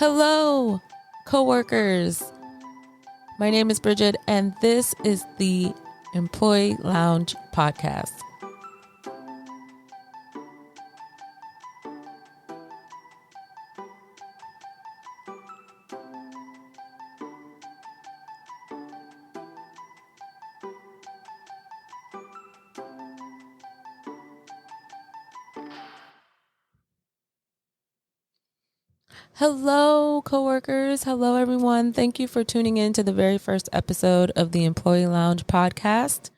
Hello, coworkers. My name is Bridget, and this is the Employee Lounge podcast. Hello, coworkers. Hello, everyone. Thank you for tuning in to the very first episode of the Employee Lounge podcast.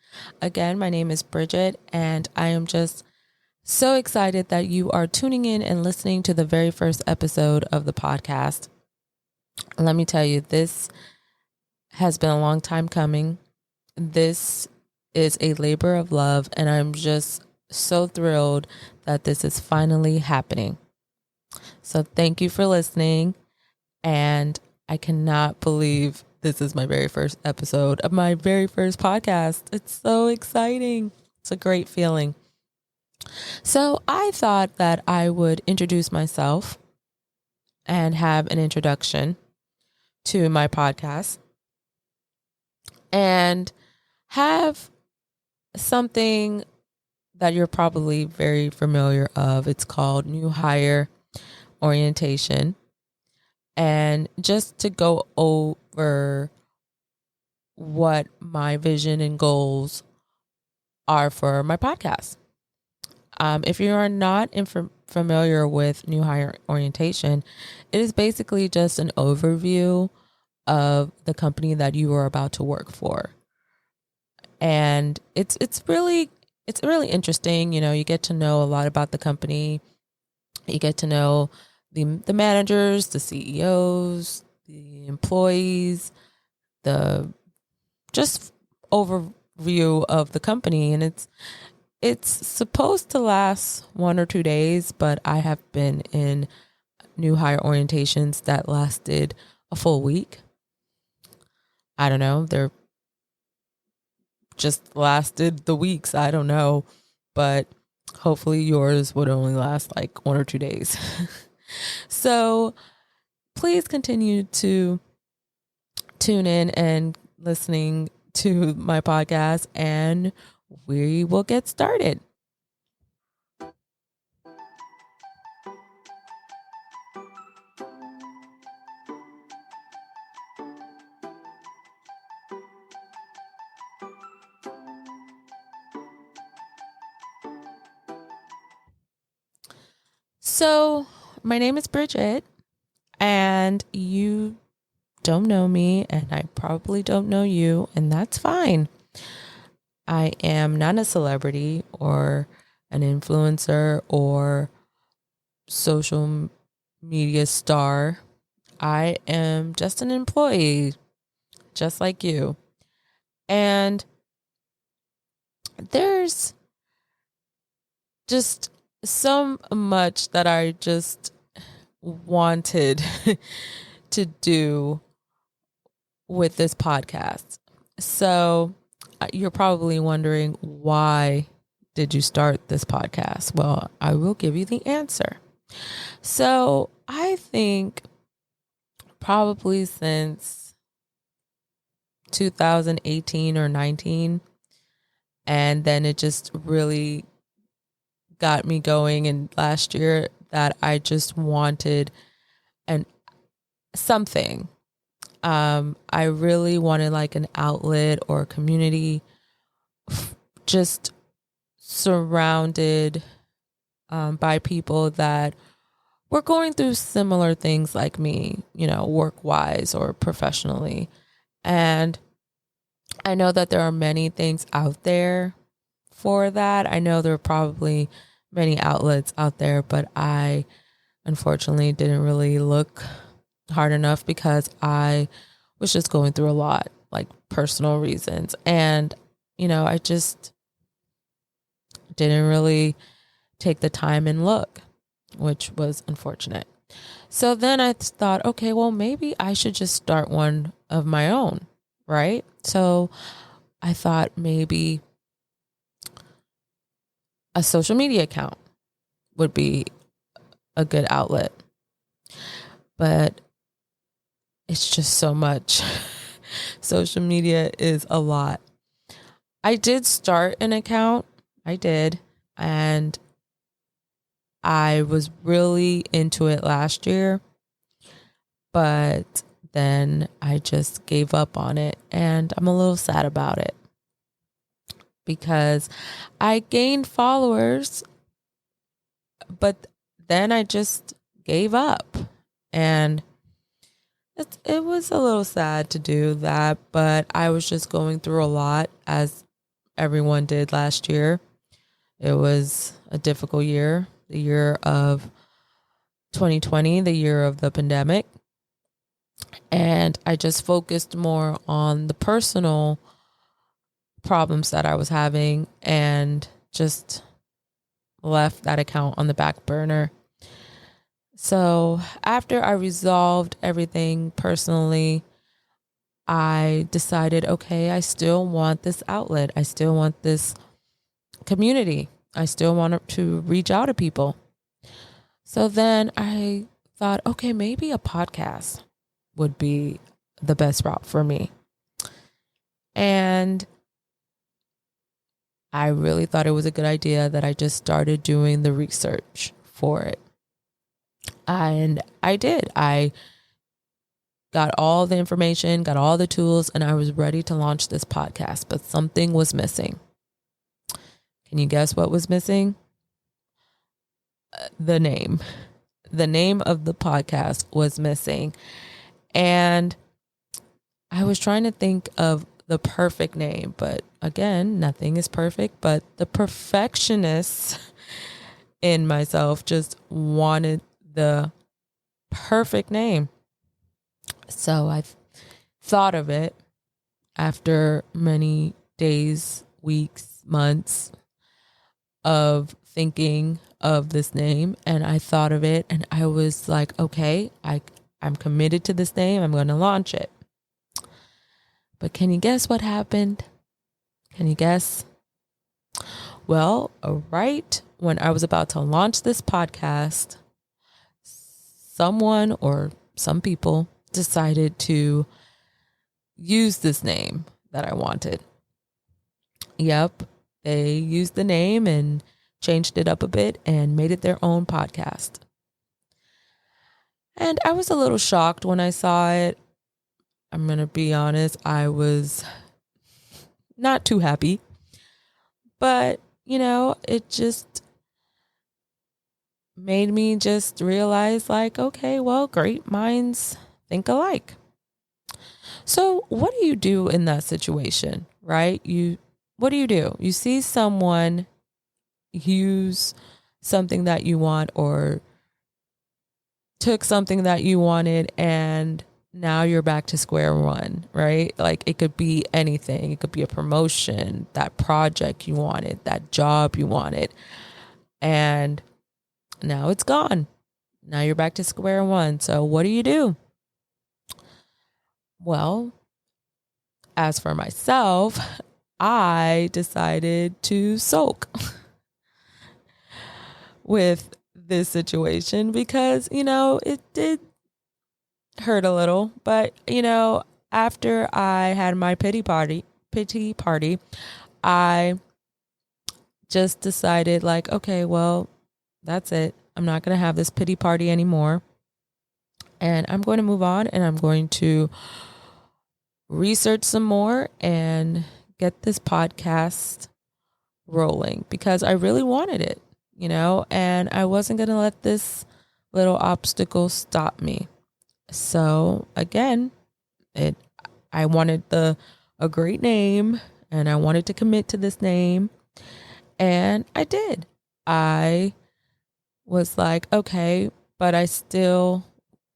Again, my name is Bridget, and I am just so excited that you are tuning in and listening to the very first episode of the podcast. Let me tell you, this has been a long time coming. This is a labor of love, and I'm just so thrilled that this is finally happening. So thank you for listening, and I cannot believe this is my very first episode of my very first podcast. It's so exciting. It's a great feeling. So I thought that I would introduce myself and have an introduction to my podcast and have something that you're probably very familiar of. It's called New Hire Orientation. And just to go over what my vision and goals are for my podcast. If you are not familiar with New Hire Orientation, it is basically just an overview of the company that you are about to work for. And it's really interesting. You know, you get to know a lot about the company. You get to know the managers, the CEOs, the employees, the just overview of the company. And it's supposed to last 1 or 2 days, but I have been in new hire orientations that lasted a full week. I don't know. They're just lasted the weeks. I don't know, but hopefully yours would only last like 1 or 2 days. So please continue to tune in and listening to my podcast, and we will get started. So my name is Bridget, and you don't know me, and I probably don't know you, and that's fine. I am not a celebrity or an influencer or social media star. I am just an employee, just like you. And there's just so much that I just wanted to do with this podcast. So you're probably wondering, why did you start this podcast? Well, I will give you the answer. So I think probably since 2018 or 19, and then it just really got me going. And last year that I just wanted something. I really wanted like an outlet or a community, just surrounded by people that were going through similar things like me, you know, work-wise or professionally. And I know that there are many things out there for that. I know there are probably many outlets out there, but I unfortunately didn't really look hard enough because I was just going through a lot, like personal reasons. And, you know, I just didn't really take the time and look, which was unfortunate. So then I thought, okay, well, maybe I should just start one of my own, right? So I thought maybe a social media account would be a good outlet. But it's just so much. Social media is a lot. I did start an account. I did. And I was really into it last year. But then I just gave up on it. And I'm a little sad about it. Because I gained followers. But then I just gave up. And it was a little sad to do that. But I was just going through a lot, as everyone did last year. It was a difficult year, the year of 2020, the year of the pandemic. And I just focused more on the personal problems that I was having and just left that account on the back burner. So after I resolved everything personally, I decided, okay, I still want this outlet. I still want this community. I still want to reach out to people. So then I thought, okay, maybe a podcast would be the best route for me. And I really thought it was a good idea that I just started doing the research for it. And I did. I got all the information, got all the tools, and I was ready to launch this podcast, but something was missing. Can you guess what was missing? The name. The name of the podcast was missing. And I was trying to think of the perfect name, but again, nothing is perfect, but the perfectionist in myself just wanted the perfect name. So I thought of it after many days, weeks, months of thinking of this name, and I thought of it and I was like, okay, I'm committed to this name. I'm going to launch it. But can you guess what happened? Can you guess? Well, right when I was about to launch this podcast, someone or some people decided to use this name that I wanted. Yep, they used the name and changed it up a bit and made it their own podcast. And I was a little shocked when I saw it. I'm going to be honest, I was not too happy. But, it just made me just realize like, okay, well, great minds think alike. So what do you do in that situation, right? What do? You see someone use something that you want or took something that you wanted and now you're back to square one, right? Like it could be anything. It could be a promotion, that project you wanted, that job you wanted. And now it's gone. Now you're back to square one. So what do? Well, as for myself, I decided to sulk with this situation because, it did hurt a little. But, after I had my pity party, I just decided like, okay, well, that's it. I'm not going to have this pity party anymore. And I'm going to move on and I'm going to research some more and get this podcast rolling because I really wanted it, and I wasn't going to let this little obstacle stop me. So again, I wanted a great name and I wanted to commit to this name, and I did. I was like, okay, but I still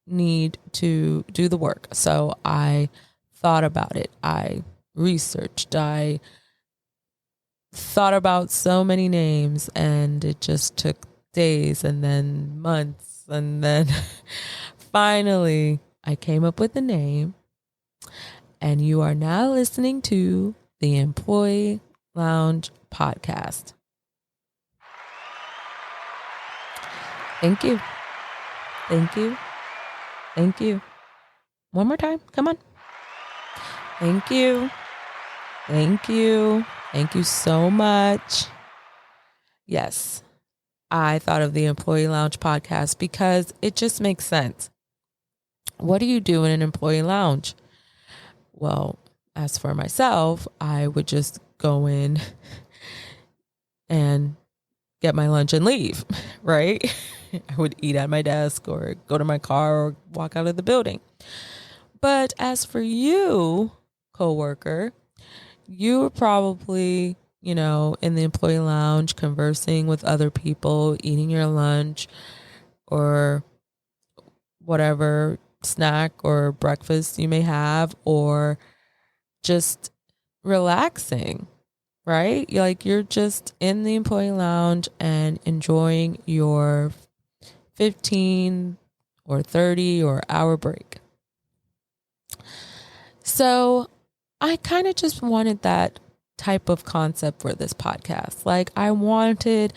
need to do the work. So I thought about it. I researched. I thought about so many names, and it just took days and then months. And then finally, I came up with a name. And you are now listening to the Employee Lounge podcast. Thank you. Thank you. Thank you. One more time. Come on. Thank you. Thank you. Thank you so much. Yes, I thought of the Employee Lounge podcast because it just makes sense. What do you do in an employee lounge? Well, as for myself, I would just go in and get my lunch and leave, right? I would eat at my desk or go to my car or walk out of the building. But as for you, coworker, you were probably, in the employee lounge conversing with other people, eating your lunch or whatever snack or breakfast you may have, or just relaxing, right? You're just in the employee lounge and enjoying your 15 or 30 or hour break. So I kind of just wanted that type of concept for this podcast. I wanted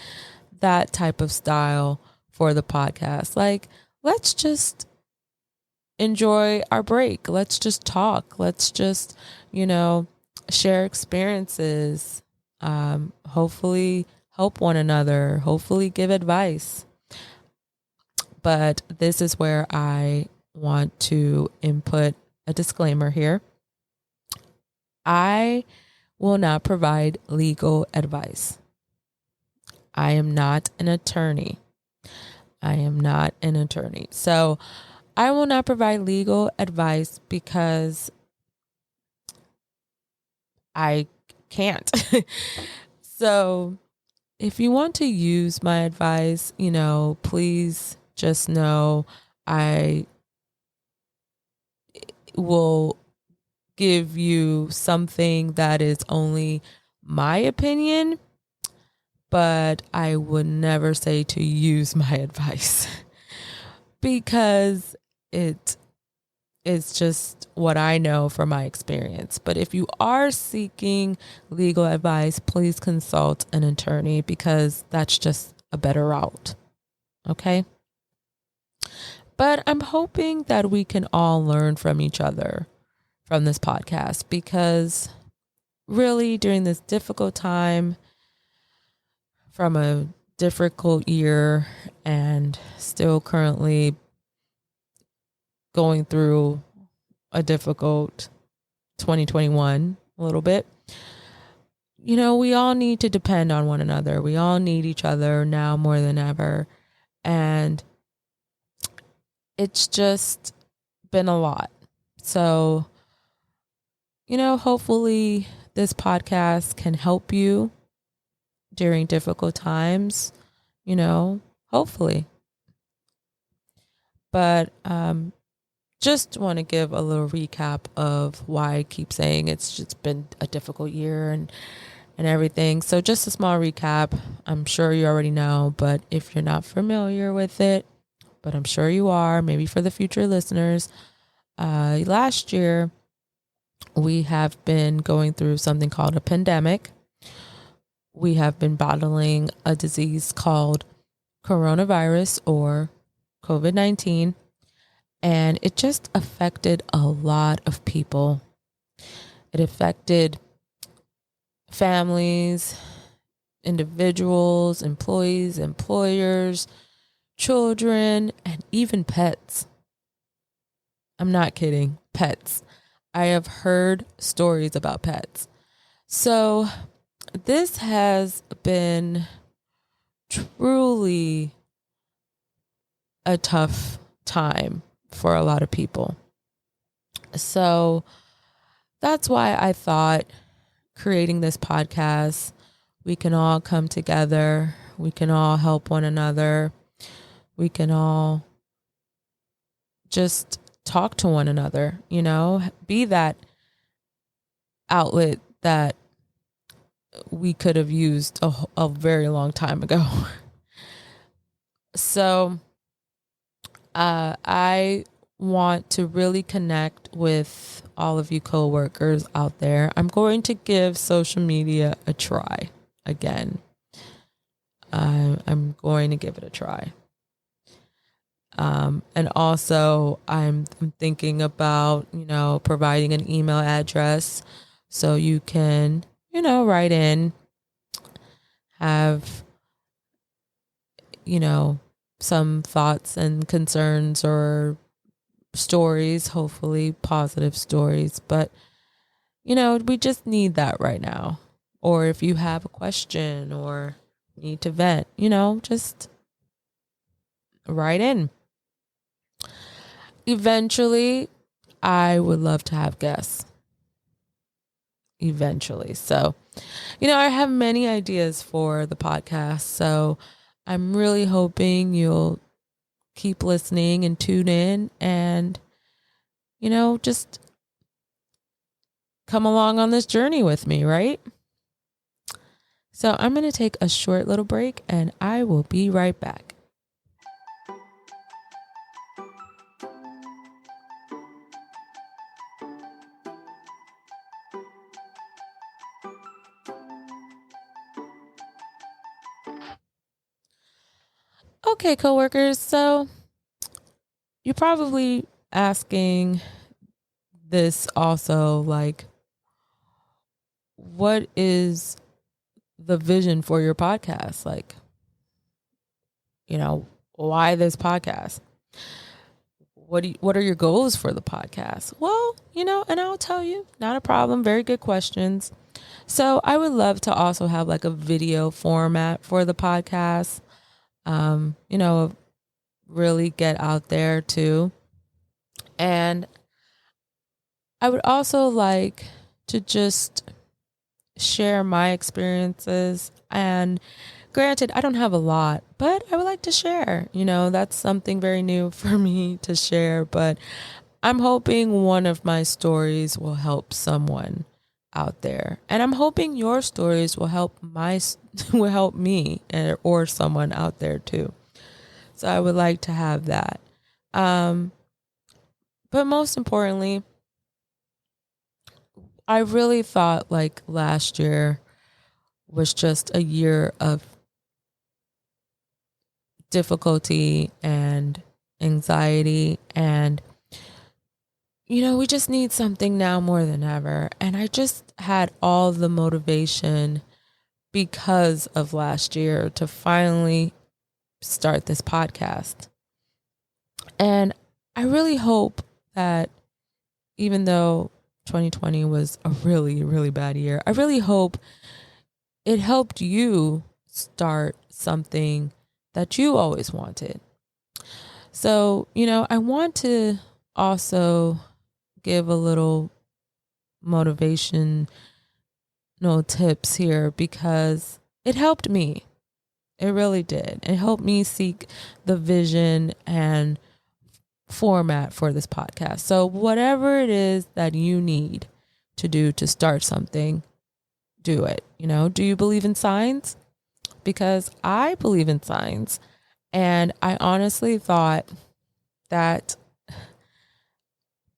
that type of style for the podcast. Let's just enjoy our break. Let's just talk. Let's just, share experiences. Hopefully help one another. Hopefully give advice. But this is where I want to input a disclaimer here. I will not provide legal advice. I am not an attorney. So I will not provide legal advice because I can't. So if you want to use my advice, please just know I will give you something that is only my opinion, but I would never say to use my advice because it is just what I know from my experience. But if you are seeking legal advice, please consult an attorney because that's just a better route. Okay? But I'm hoping that we can all learn from each other from this podcast because really during this difficult time, from a difficult year and still currently going through a difficult 2021 a little bit, we all need to depend on one another. We all need each other now more than ever. And it's just been a lot. So, hopefully this podcast can help you during difficult times, hopefully. But just want to give a little recap of why I keep saying it's just been a difficult year and everything. So just a small recap. I'm sure you already know, but if you're not familiar with it, but I'm sure you are, maybe for the future listeners, last year we have been going through something called a pandemic. We have been battling a disease called coronavirus or COVID-19, and it just affected a lot of people. It affected families, individuals, employees, employers, children, and even pets. I'm not kidding. Pets. I have heard stories about pets. So this has been truly a tough time for a lot of people. So that's why I thought creating this podcast, we can all come together. We can all help one another. We can all just talk to one another, be that outlet that we could have used a very long time ago. So I want to really connect with all of you coworkers out there. I'm going to give social media a try again. I'm going to give it a try. And also I'm thinking about, providing an email address so you can, write in, have, some thoughts and concerns or stories, hopefully positive stories. But, we just need that right now. Or if you have a question or need to vent, just write in. Eventually, I would love to have guests. Eventually. So, I have many ideas for the podcast. So I'm really hoping you'll keep listening and tune in and, just come along on this journey with me, right? So I'm going to take a short little break and I will be right back. Okay, coworkers. So you're probably asking this also, like, what is the vision for your podcast? Like, why this podcast? What are your goals for the podcast? Well, and I'll tell you, not a problem. Very good questions. So I would love to also have like a video format for the podcast. Really get out there too. And I would also like to just share my experiences. And granted, I don't have a lot, but I would like to share. That's something very new for me to share. But I'm hoping one of my stories will help someone out there. And I'm hoping your stories will help will help me or someone out there too. So I would like to have that. But most importantly, I really thought like last year was just a year of difficulty and anxiety. And, we just need something now more than ever. And I just had all the motivation because of last year to finally start this podcast. And I really hope that even though 2020 was a really, really bad year, I really hope it helped you start something that you always wanted. So, I want to also give a little motivation, tips here because it helped me. It really did. It helped me seek the vision and format for this podcast. So whatever it is that you need to do to start something, do it. Do you believe in signs? Because I believe in signs. And I honestly thought that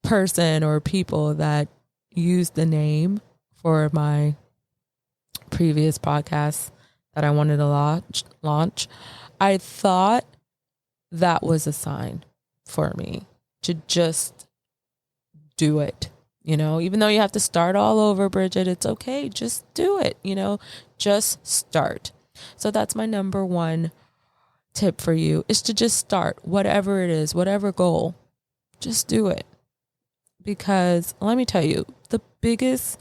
person or people that used the name for my previous podcast that I wanted to launch, I thought that was a sign for me to just do it. Even though you have to start all over, Bridget, it's okay. Just do it. Just start. So that's my number one tip for you, is to just start whatever it is, whatever goal, just do it. Because let me tell you, the biggest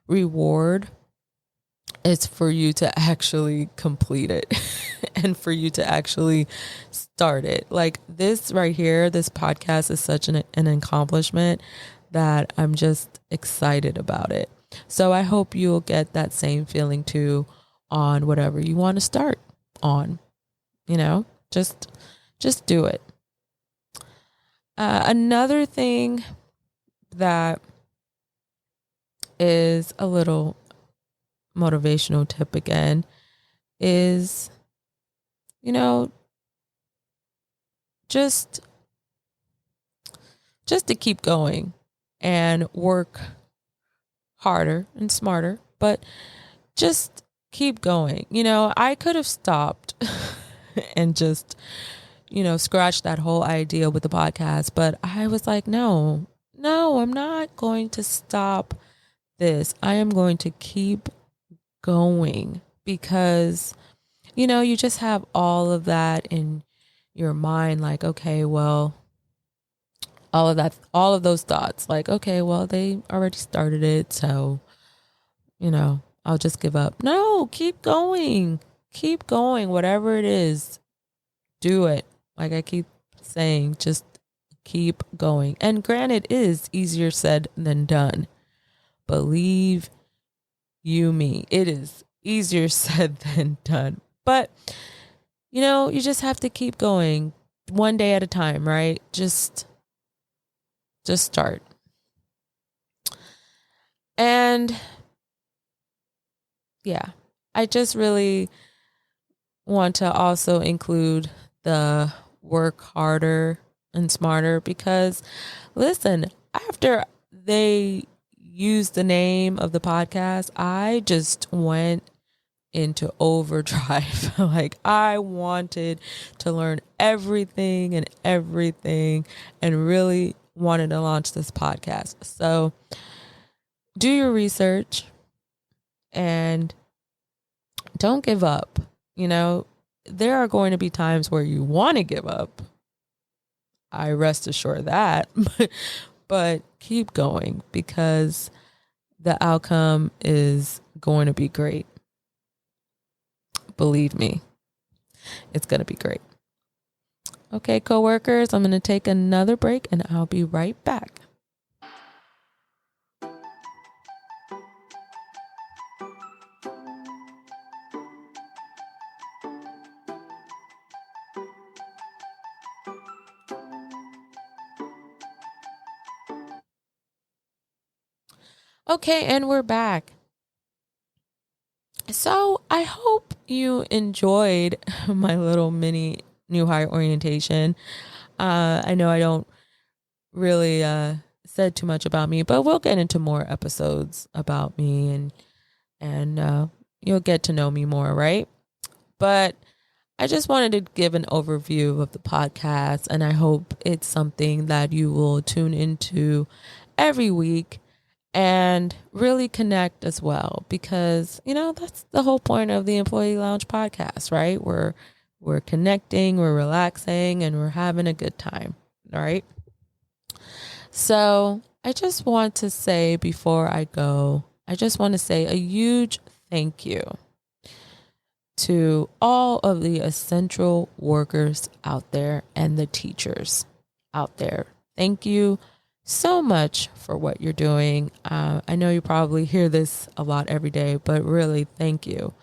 reward is for you to actually complete it and for you to actually start it. Like this right here, this podcast is such an accomplishment that I'm just excited about it. So I hope you'll get that same feeling too on whatever you want to start on. Just do it. Another thing that is a little motivational tip again is, just to keep going and work harder and smarter, but just keep going. I could have stopped and just, scratch that whole idea with the podcast. But I was like, no, I'm not going to stop this. I am going to keep going because, you just have all of that in your mind. Like, okay, well, all of those thoughts, like, okay, well, they already started it. So, I'll just give up. No, keep going. Keep going. Whatever it is, do it. Like I keep saying, just keep going. And granted, it is easier said than done. Believe you me, it is easier said than done. But, you just have to keep going one day at a time, right? Just start. And yeah, I just really want to also include the work harder and smarter because listen, after they used the name of the podcast, I just went into overdrive. Like I wanted to learn everything and really wanted to launch this podcast. So do your research and don't give up. There are going to be times where you want to give up. I rest assured that, but keep going because the outcome is going to be great. Believe me, it's going to be great. Okay, coworkers, I'm going to take another break and I'll be right back. Okay, and we're back. So I hope you enjoyed my little mini new hire orientation. I know I don't really said too much about me, but we'll get into more episodes about me and you'll get to know me more, right? But I just wanted to give an overview of the podcast, and I hope it's something that you will tune into every week and really connect as well, because that's the whole point of the Employee Lounge podcast, right? We're connecting, we're relaxing, and we're having a good time. All right. So I just want to say before I go, I just want to say a huge thank you to all of the essential workers out there and the teachers out there. Thank you so much for what you're doing. I know you probably hear this a lot every day, but really thank you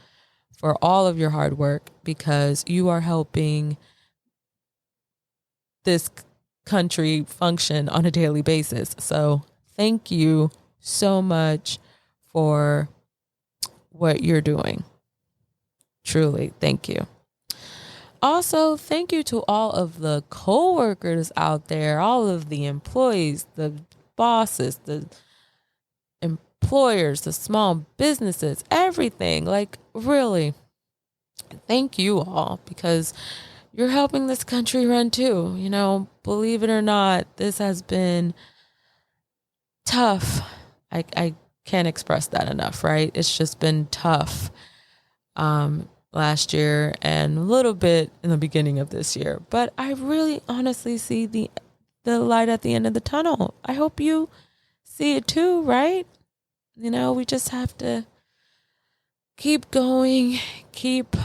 for all of your hard work because you are helping this country function on a daily basis. So thank you so much for what you're doing. Truly, thank you. Also, thank you to all of the coworkers out there, all of the employees, the bosses, the employers, the small businesses, everything. Like, really, thank you all because you're helping this country run too. Believe it or not, this has been tough. I can't express that enough, right? It's just been tough. Last year and a little bit in the beginning of this year. But I really honestly see the light at the end of the tunnel. I hope you see it too, right? We just have to keep going, keep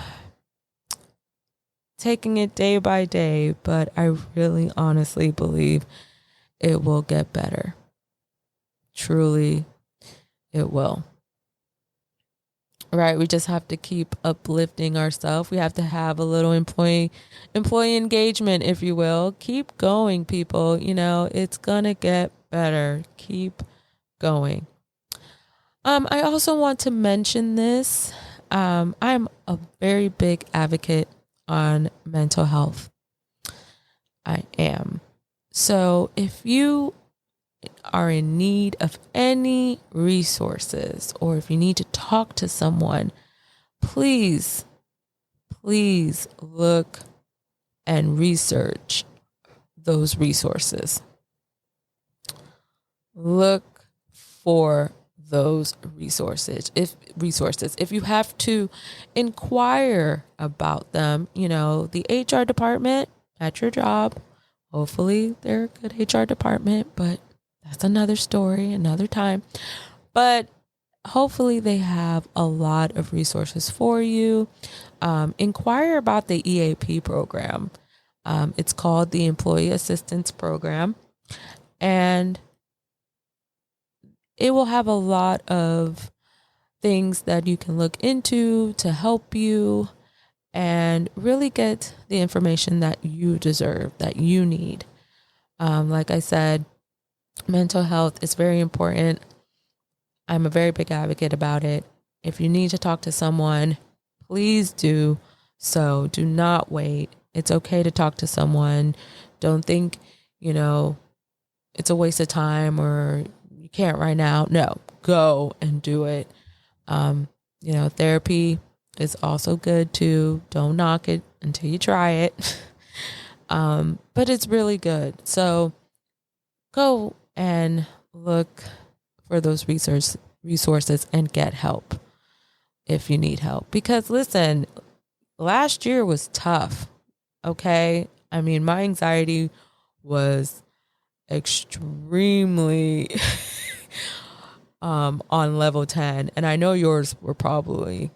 taking it day by day. But I really honestly believe it will get better. Truly, it will. Right, we just have to keep uplifting ourselves. We have to have a little employee engagement, if you will. Keep going, people. It's gonna get better. Keep going. I also want to mention this. I'm a very big advocate on mental health. I am. So if you are in need of any resources or if you need to talk to someone, please look and research those resources. Look for those resources. If you have to inquire about them, the HR department at your job, hopefully they're a good HR department, but that's another story, another time. But hopefully they have a lot of resources for you. Inquire about the EAP program. It's called the Employee Assistance Program, and it will have a lot of things that you can look into to help you and really get the information that you deserve, that you need. Like I said, mental health is very important. I'm a very big advocate about it. If you need to talk to someone, please do so. Do not wait. It's okay to talk to someone. Don't think, it's a waste of time or you can't right now. No, go and do it. Therapy is also good too. Don't knock it until you try it. But it's really good. So go and look for those resources and get help if you need help. Because listen, last year was tough. Okay. I mean, my anxiety was extremely on level 10. And I know yours were probably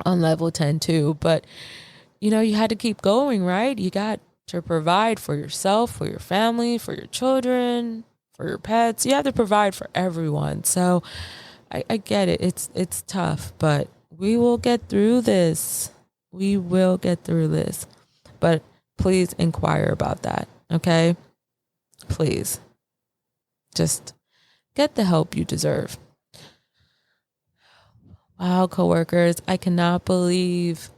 on level 10 too. But, you had to keep going, right? You got to provide for yourself, for your family, for your children, for your pets. You have to provide for everyone. So I get it. It's tough, but we will get through this. We will get through this. But please inquire about that. Okay? Please. Just get the help you deserve. Wow, coworkers, I cannot believe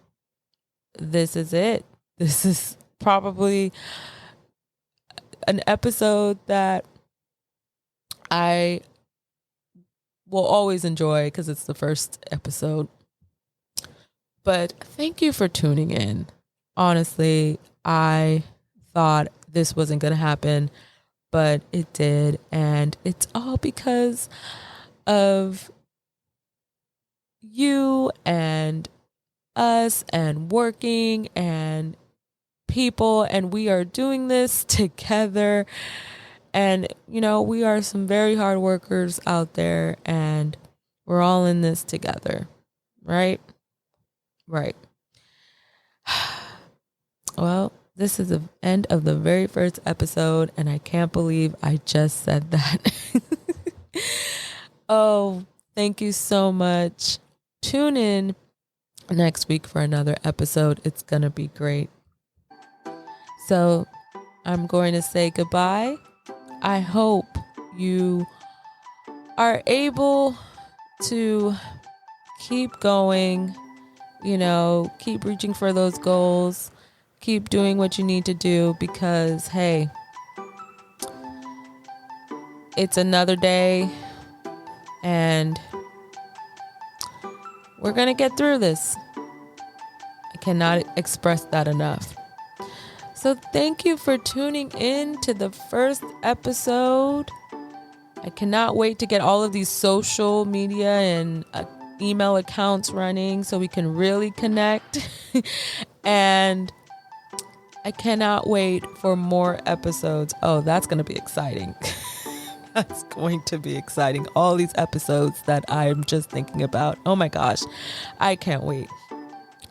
this is it. This is probably an episode that I will always enjoy because it's the first episode. But thank you for tuning in. Honestly, I thought this wasn't going to happen, but it did. And it's all because of you and us and working and people. And we are doing this together. And, we are some very hard workers out there and we're all in this together. Right? Right. Well, this is the end of the very first episode, and I can't believe I just said that. Oh, thank you so much. Tune in next week for another episode. It's going to be great. So I'm going to say goodbye. I hope you are able to keep going, keep reaching for those goals, keep doing what you need to do because, hey, it's another day and we're going to get through this. I cannot express that enough. So thank you for tuning in to the first episode. I cannot wait to get all of these social media and email accounts running so we can really connect. And I cannot wait for more episodes. Oh, that's going to be exciting. That's going to be exciting. All these episodes that I'm just thinking about. Oh my gosh, I can't wait.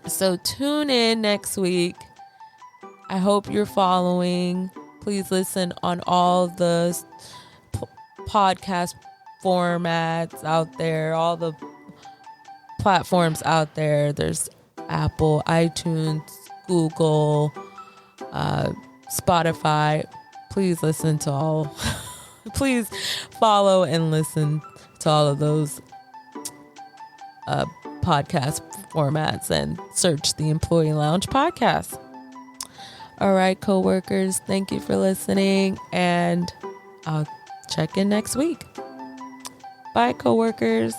So tune in next week. I hope you're following. Please listen on all the podcast formats out there, all the platforms out there. There's Apple, iTunes, Google, Spotify. Please listen to all. Please follow and listen to all of those podcast formats and search the Employee Lounge podcast. All right, coworkers, thank you for listening, and I'll check in next week. Bye, coworkers.